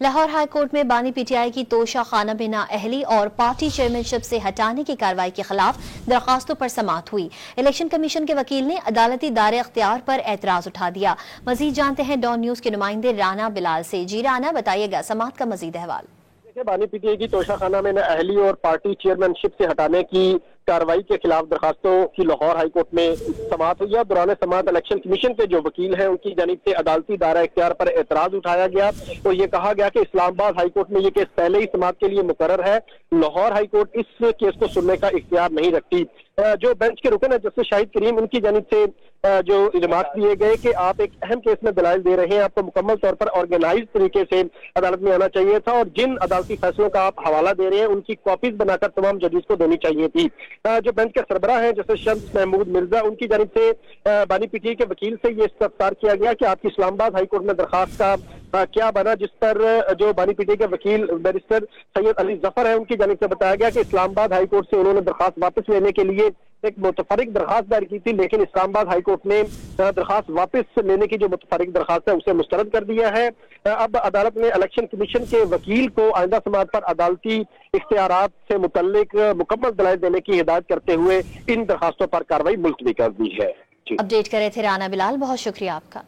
Lahore high court में बानी PTI की तोशा खाना में नाअहली और पार्टी चेयरमैनशिप से हटाने की कार्रवाई के खिलाफ दरखास्तों पर समाअत हुई। इलेक्शन कमीशन के वकील ने अदालती दायरे अख्तियार पर एतराज उठा दिया। मजीद जानते हैं डॉन न्यूज के नुमाइंदे राना बिलाल से। जी राना, बताइएगा समाअत का मजीद अहवाल। बानी पीटीआई की तोशा खाना में नाअहली और पार्टी चेयरमैनशिप से हटाने की कार्रवाई के खिलाफ दरखास्तों की लाहौर हाई कोर्ट में समाअत हुई। दौरान समाअत इलेक्शन कमीशन के जो वकील हैं उनकी जानिब से अदालती दायरा इख्तियार पर एतराज उठाया गया और ये कहा गया कि इस्लामाबाद हाई कोर्ट में ये केस पहले ही समाअत के लिए मुकर्रर है। लाहौर हाई कोर्ट इस केस को सुनने का इख्तियार नहीं रखती। जो बेंच के रुकन है जस्टिस शाहिद करीम, उनकी जानिब से जो रिमार्क दिए गए कि आप एक अहम केस में दलाइल दे रहे हैं, आपको मुकम्मल तौर पर ऑर्गेनाइज तरीके से अदालत में आना चाहिए था और जिन अदालती फैसलों का आप हवाला दे रहे हैं उनकी कॉपीज बनाकर तमाम जजेस को देनी चाहिए थी। जो बेंच के सरबराह हैं जैसे शम्स महमूद मिर्जा, उनकी जानिब से बानी पीटीआई के वकील से ये इस्तफसार किया गया कि आपकी इस्लामाबाद हाई कोर्ट में दरखास्त का क्या बना, जिस पर जो बानी पीटीआई के वकील बैरिस्टर सैयद अली जफर है उनकी जानिब से बताया गया कि इस्लामाबाद हाई कोर्ट से उन्होंने दरखास्त वापस लेने के लिए एक मुतफरिक दरखास्त दायर की थी, लेकिन इस्लामाबाद हाई कोर्ट ने दरखास्त वापस लेने की जो मुतफरिक दरखास्त है उसे मुस्तरद कर दिया है। अब अदालत ने इलेक्शन कमीशन के वकील को आइंदा समाअत पर अदालती इख्तियारात से मुतल्लिक मुकम्मल दलाइल देने की हिदायत करते हुए इन दरखास्तों पर कार्रवाई मुलतवी कर दी है। अपडेट करे थे राना बिलाल, बहुत शुक्रिया आपका।